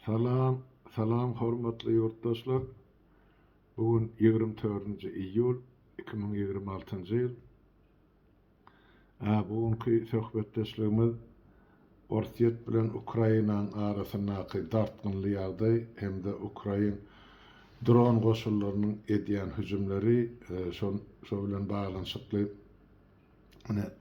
Salam, salam hormatly yurtdaşlar. Bugün 24 iyul 2026 ýyl. Bugünkü söhbetdeşligimiz Orsiýet bilen Ukrainaň arasyndaky dartgynly ýagdaý hemde Ukrain dron goşullarynyň edýän hüjümleri şo bilen baglanyşykly.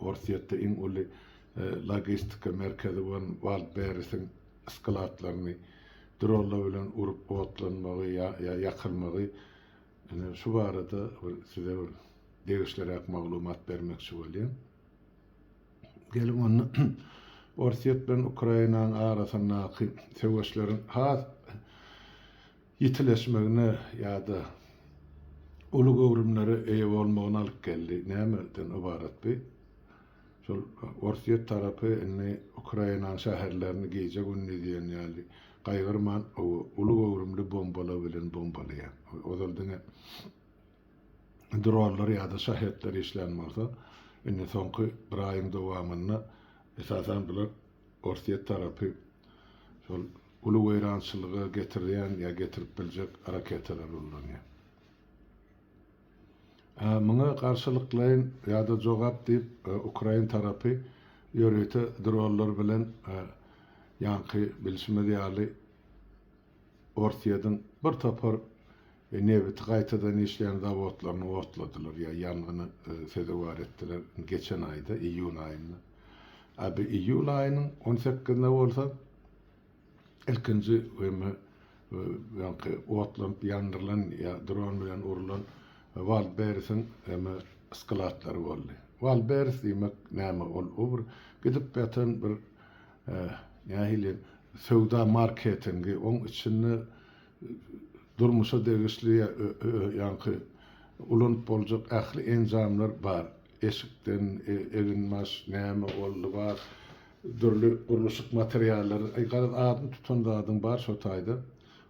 Orsiýetde iň uly logistika merkezi bolan Waldberg'in eskalatlaryny dronlar bilen urup otlanmagy ýakylmagy. Şu barada size bir degişlerek maglumat bermekçi bolýan. Gelin onu Orsiýet bilen Ukrainaň arasyndaky söwüşleriň ýitileşmegine ýa-da uly gowrumlary eýe bolmagyna alyp geldi. Nämeden ibaret bu? Şol Orsiýet tarapy Ukrainaň şäherlerini gije günnüdýän ýaly gaýgyrman uly gowrumly bombalar bilen bombalýan. Ozaldyňa dronlar ýa-da şäherler işlenmekde. Soňky bir aýyň dowamyna esasen bular Orsiýet tarapy şol uly weýrançylygy getirýän ýa getirip biljek raketalar ullanýan. Muňa garşylyklaýyn ýa-da jogap diýip Ukrain tarapy ýörete dronlar bilen ýanky bilişmedi ýaly Orsiýetin bir topar nebit gaýtadan işleýän zawodlaryny otladylar ýa ýangyny sedebar etdiler geçen aýda iýun aýynda. Abi iýul aýynyň 18-nde bolsa ilkinji ýanky otlanyp ýandyrlan ýa dron bilen urulan Waldberg'in eskalatlary boldy. Waldberg diýmek näme ol? Bir gidip ýatan bir ýa-da söwda marketingi oň içinde durmuşa degişli ýanky ulanyp boljak ähli enzamlar bar. Eşikden eginmas näme boldy bar. Dürli guruluşyk materiallar, adyny tutandadyň bar şo taýda.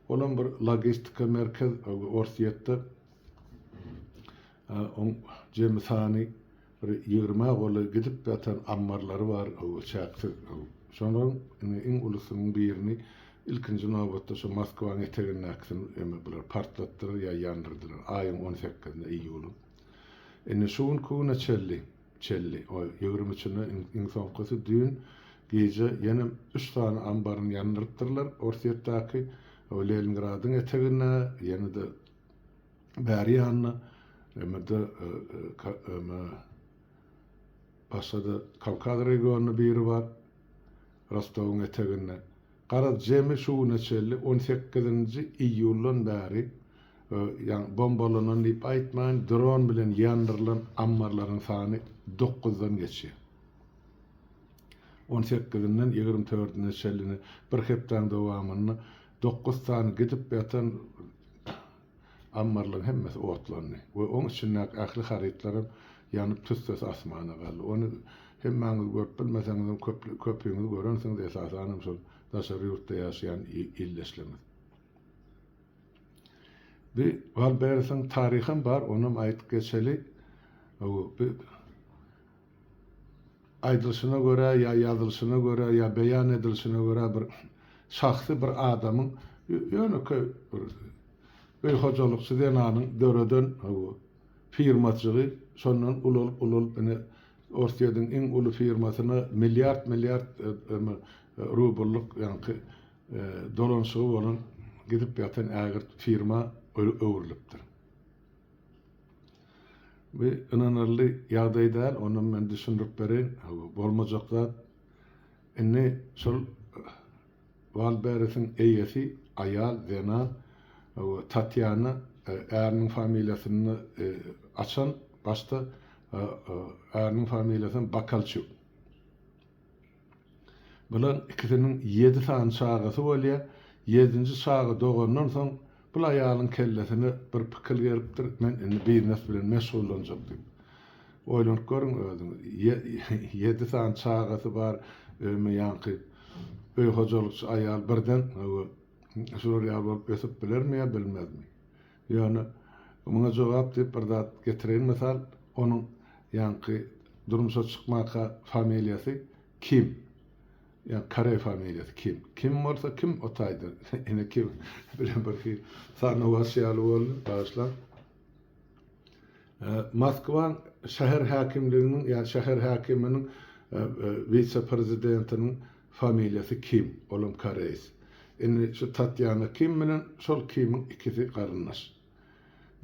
Olan bir logistika merkez Orsiýetde on jemisany bir 20 goly gidip ýatan ammarlary bar, çäkdi. Şonda iň ulusynyň birini ilkinji nowbatda şu Moskwaň eteginäksin bular partlatdyr ýa ýandyrdylar. Aýyň 18-nde iýulun. Şuň kuna çelli o 23-nde iň soňkysy dün gije ýene 3 tane ambaryny ýandyrdylar. Orsiýetdäki Leningradyň etegine ýene de bäri ýanyna başada Kavkaz regionuny biri bar. Rostowyň etegine. Gara jemi şuňa çelli 18-nji iýuldan bäri bombalanan diýip aýtmaýyn dron bilen ýandyrlan ammarlaryň sany 9-dan geçýär. 18-den 24-ne çellini bir hepden dowamyny 9 tane gidip ýatan ammarlaryň hemmesi otlandy. We oň üçin ähli haritlaryň ýanyp tüsses asmana galdy. Onu hemmäňiz görüp bilmeseňiz köpüňiz görensiňiz esasen şol daşary ýurtda ýaşaýan illeşlemez. Bir Waldberg'in taryhym bar, onuň aýdyp geçeli aýdylşyna görä ýa ýazylşyna görä ýa beýan edilşine görä bir şahsy bir adamyň ýöne bir hojalykçy denanyň döreden firmaçyly şondan ulul Orsiýetiň iň uly firmasyna milyard rubluk ýanky dolanşygy bolan gidip ýatan ägir firma öwrülipdir. Ve inanarly ýagdaýda onu men düşündirip berin bolmajakda şol Waldberg'in eýesi aýal Zena Tatyana äriň familiýasyny açan başda äriň familiýasyny Bakalçuk. Bular ikisiniň 7 tane şagasy bolýar. 7-nji şaga dogandan soň bu aýalyň kellesine bir pikir geripdir. Men biznes bilen meşgullanjak diýip. Oýlanyp görüň özüňiz. 7 tane şagasy bar, ýanky hojalykçy aýal birden şuraya bolup ösüp bilermi ýa bilmezmi? Ýani muňa jogap diýip bir zat getiren mesal onuň ýanky durmuşa çykmaka familiýasy kim? yani Kare familyası kim? Kim olsa kim otaydı. Yine kim? Bilen bir sana vasıyalı oldu bağışlar. Moskva şehir hakimliğinin ya şehir hakiminin vice prezidentinin familyası kim? Olum Kareis. Yani şu Tatyana Kim bilen şol Kim'in ikisi karınlar.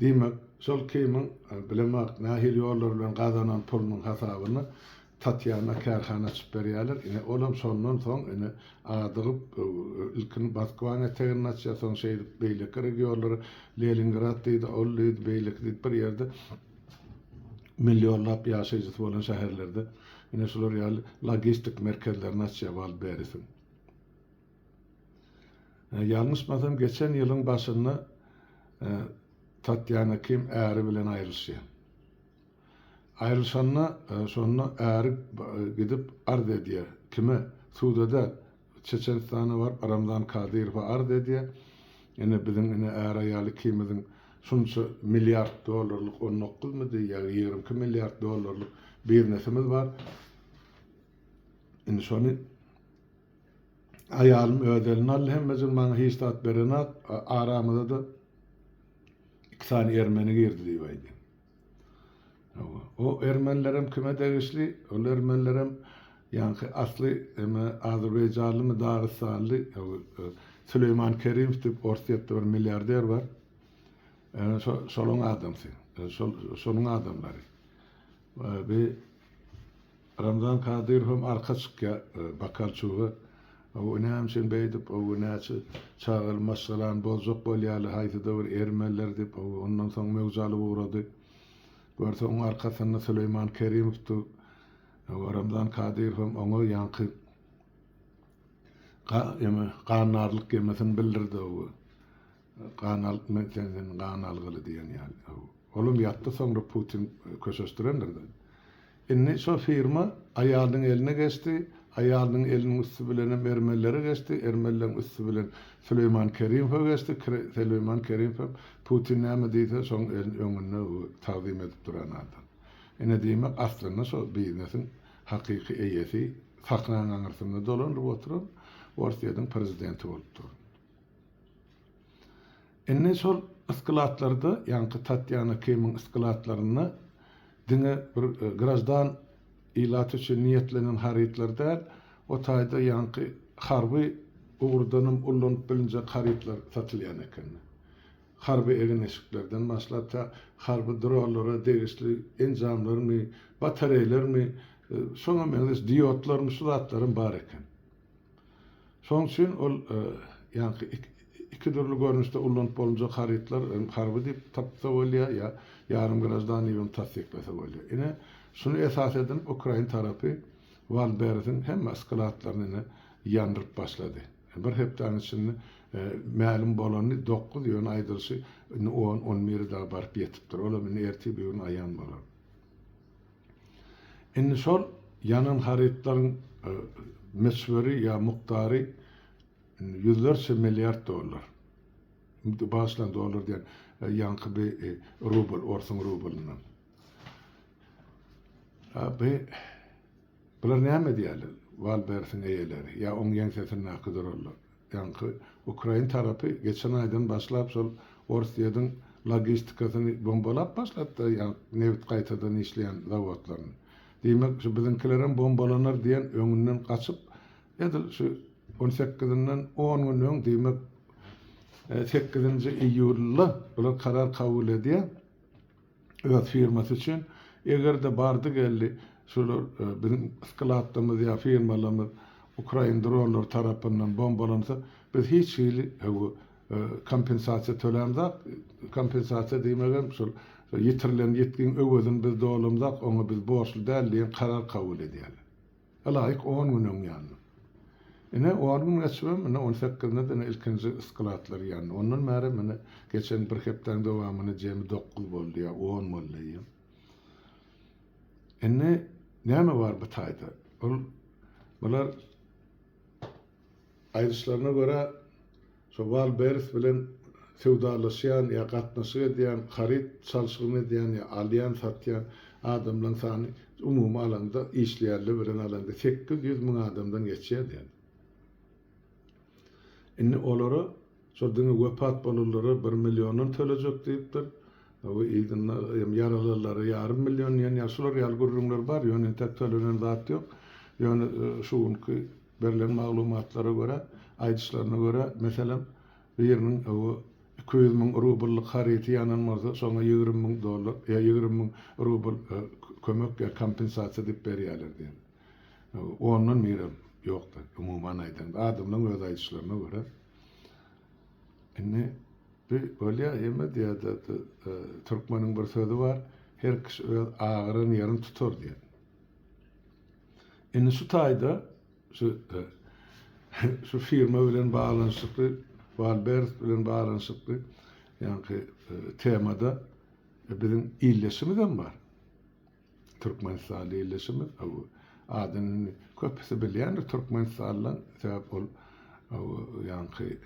Demek şol Kim'in bilemek nahil yollar bilen kazanan pulunun hasabını Tatyana karhana çıkarıyorlar. Yine olam sondan son yine adırıp ilkin Moskva'ya teginatça son şey beylik regionları Leningrad deydi, Olluydu, beylik deydi bir yerde milyonlap yaşayıcısı olan şehirlerde yine şular yani logistik merkezlerine açıval berisin. Yanlışmasam geçen yılın başında Tatyana Kim äri bilen ayrılışıyor. Ayrılışanına sonra äri gidip ard ediyor. Kime? Suuda'da Çeçenistan'a var, Ramzan Kadyrov ard ediyor. Yine bizim yine äri ayarlı Kim'in şunca milyar dolarlık 19 mu diye 22 milyar dolarlık bir nesimiz var. Yani sonra ayalım ödelin Allah'ım mezun bana histat berenat aramada da iki tane Ermeni girdi diyeydi. O Ermenilerim kime değişli? O Ermenilerim yani asli Azerbaycanlı mı Dağıstanlı Süleyman Kerim tip Orsiyatta bir milyarder var. Solun adamsı. Solun adamları. Bir Ramzan Kadyrov arka çıkya bakalçuğu o önemsin beydip o näçe çağırılmasalan bozuk bolyalı haytıda bir Ermeniler dip ondan soň mewzaly uğradı. Görse onun arkasında Süleyman Kerimov tu Ramzan Kadyrov onu yankı qanarlyk gemesini bildirdi o. Qanalyk meselenin qanalygy diýen ýaly. Olum ýatdy soňra Putin köşeşdirendirdi. Inni şo firma aýalyň eline geçti. Aýalyň eliniň üstü bilen Ermenilere geçti. Ermenilerin üstü bilen Süleyman Kerimov geçti. Süleyman Kerimov Putin näme diýse şoň öňüne taqdim edip duran adam. Ene diýmek aslynda şo biznesin hakyky eýesi saklan aňyrsynda dolanıp oturup Orsiýadyň prezidenti bolup dur. Enne şol iskilatlarda yankı Tatyana Kim'in iskilatlarına dine bir grajdan ilat üçün niyetlenen haritlarda o tayda yankı harbi uğurdanım ullanıp bilince haritlar satılyan eken. Harbi egin eşiklerden başlata harbi dronlara değişli enzamlar mı, batareyler mi, sonra meğlis diyotlar mı, sulatların bar eken. Son için ol yankı iki türlü görünüşte ullanıp olunca haritlar harbi deyip tapsa bolýar ya yarım grajdan ýa tasdiklese bolýar. Ine şunu esas edin Ukraina tarapy Valbert'in hem eskalatlaryny ýandyryp başlady. Bir hepden içinde ma'lum bolany 9 ýön aýdylşy 10-11 daha barıp ýetipdir. Olam erti bir aýan bolar. Ine şol ýanan haritlaryň meşhuri ýa muqdary yüzlerce milyar dolar. Başlan dolar diyen yankı bir rubl, orsun rublundan. Abi, bular näme diýerler? Valbert'in eýeleri, ya on ýeňsesini nakıdır ollar. Yankı, Ukraina tarapy geçen aýdan başlap şol Orsiýadyň logistikasyny bombalap başlatdy, ýa neft gaýtadan işleýän zawodlaryny. Diýmek, şu bizinkileriň bombalanar diýen öňünden gaçyp, edil şu 18-den 10 gün öň diýmek 8-nji iýulda bular karar kabul edýär. Öz firmasy üçin egerde bardy geldi şular bizim iskilatlarymyz ýa firmalarymyz Ukraina dronlar tarapyndan bombalansa biz hiç şeýle kompensasiýa tölemzak. Kompensasiýa diýmegem şol ýitirilen ýetgin öwüzin biz dolamzak, onu biz borçly däl diýen karar kabul edýärler. Alaýyk 10 gün öň ýandy. Ine o gün geçmem, 18'de de ilkinci iskilatlar yani. Ondan meri mene geçen bir hepten devamını cemi 9 boldy ya 10 boldy. Ine näme var bu taýda? Bular aýryşlaryna göre şo Valbert bilen sewdalaşýan ýa gatnaşyk edýän, harit çalşygyny edýän ýa alýan satýan adamlaryň sany umum alanda işleýärli bilen alanda 800.000 adamdan geçýär diýen. Inni olara şoldyňy wepat bolalary 1 million tölecek diýipdir. O ýygyna ýaralalary 500 million ýan ýaşlar ýal gurrunlar bar, ýöne tek tölenen zat ýok. Ýöne şuňky berilen maglumatlara görä, aýdyşlaryna görä, meselem biriniň o 200.000 rublyk harity ýananmasa, soňa $20.000 ýa $20.000 rubl kömek ýa kompensasiýa diýip berýärler diýen. Ondan mirem ýokdur. Umuman aýdan adamlaryň öz aýdyşlaryna görä. Inni böyle ýeme diýär Türkmeniň bir sözi bar, her kişi öz agyryny ýerine tutar diýen. Inni şu taýda şu firma bilen baglanyşykly, Walbert bilen baglanyşykly ýa-ni temada biziň illeşimizden bar. Türkmenistan illeşimi, adanyny köpüsi bilýär, Türkmenistandan sebäp ol ýa-ni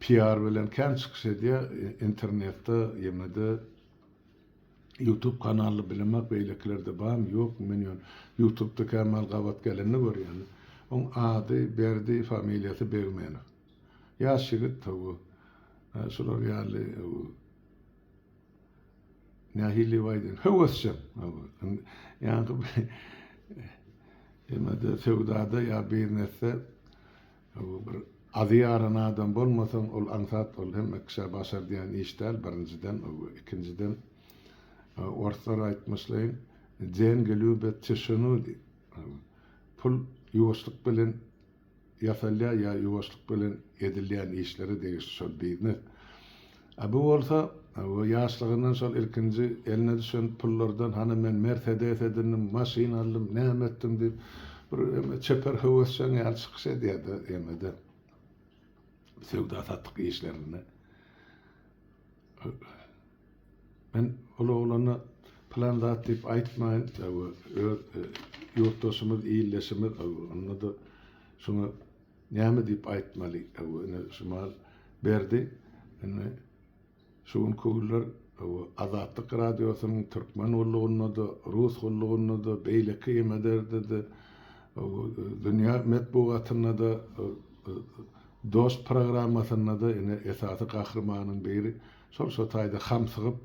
PR bilen kän çykyş edýär, internetde, ýemede YouTube kanaly bilemek beýleklerde bam ýok, men YouTube'da Kemal Gabat geleni görýän. On ady, berdi, familiýasy Begmenov. Ýaş ýigit tawy. Şolar ýaly nähili waýdyn. Howasçam. Ýa-ni ýemede sewdada ýa biznesse bir adyýaran adam bolmasaň ol ansat ol hem ekşe başar diýen işler birinciden, ikinciden ortalar aýtmaşlaýyn jen gelübet çeşenudi. Pul ýuwaşlyk bilen ýasalýar ýa ýuwaşlyk bilen edilýän işleri degişli şol biznes. Bu bolsa ýaşlygyndan şol ilkinji eline düşen pullardan hany men Mercedes edenim, maşyn aldym, näme etdim diýip bir çeper howasçan ýaly çykyş edýärdi ýemede. Sevda satdyk işlerini. Men olana planlat diýip aýtmaýyn, ýurtdaşymyz, ýylleşimiz, onda şoňa näme diýip aýtmaly, şumal berdi. Şuň köýler Azatlyk radiosynyň türkmen ullugyna da, rus ullugyna da, beýleki ýemederde de, dünýä medbugatyna da, dost programmasyna da esasy gahrymanyň biri şol taýda hamsygyp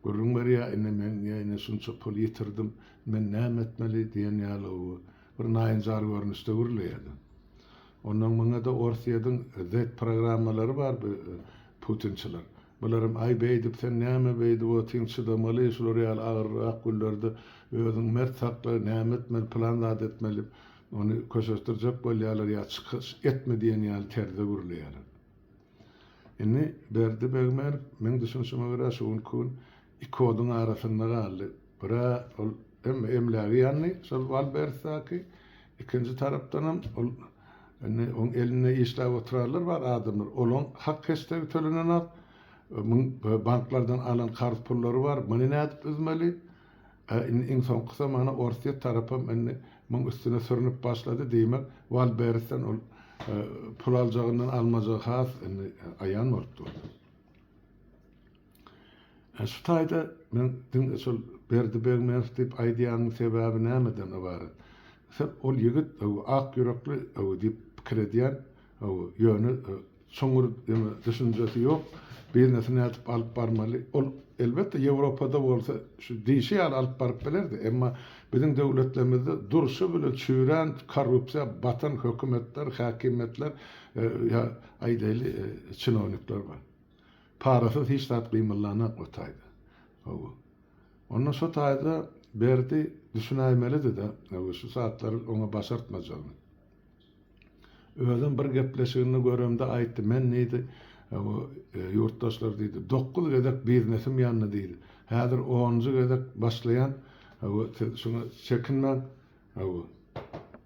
görüň berýär, men ýa şunça pul ýitirdim, men näme etmeli diýen ýaly bir naýynjar görnüşde görülýärdi. Ondan maňa da Orsiýadyň Z programmalary bar, Putinçiler. Bularym ay beýdip sen näme beýdi o tinçidamaly, şolar ýaly agyryk günlerde özüň mert sakly, näme etmeli, planlat etmeli. Onu köşeştirjek bolýarlar ýa çykyş etmediýen ýaly terde görülýär. Inni berdi Begmenov men düşünşime görä şuň kun iki oduň arasynda galdy. Bira ol emlägi ýany şol Walbert'daki ikinji tarapdanam ol on eline işläp oturarlar bar adamlar. Olaň hak hesdegi tölenen banklardan alan karz pullary bar. Meni nädip üzmeli? En son kısa mana Orsiýa tarapam men üstüne sürünüp başlady diýmek, Walbert'den ol pul aljagyndan almajagy has aýan bolupdy. Şu taýda men şol berdi Begmenov diýip aýdýanyň sebäbi nämeden ibaret? Sen ol ýigit ak ýürekli diýip pikir edýän, ýöne soňur düşünjesi ýok. Biznesini alıp barmaly. Ol elbette Ýewropada bolsa şu diýişi alyp baryp bilerdi. Emma biziň döwletlerimizde duruşy bilen çüren korrupsiýa batan hökümetler, häkimetler ýa aýdaly çynownikler bar. Parasyz hiç zat gymyllana gotaýdy. Ondan şu taýda berdi düşünäýmeli de şu saatlar ona başartmajagyny. Özüm bir gepleşigini görümde aýtdy, men neydi yurttaşlar diýdi, 9 gedek biznesim ýanyna diýdi. Häzir 10-njy gedek başlaýan şuna çekinmän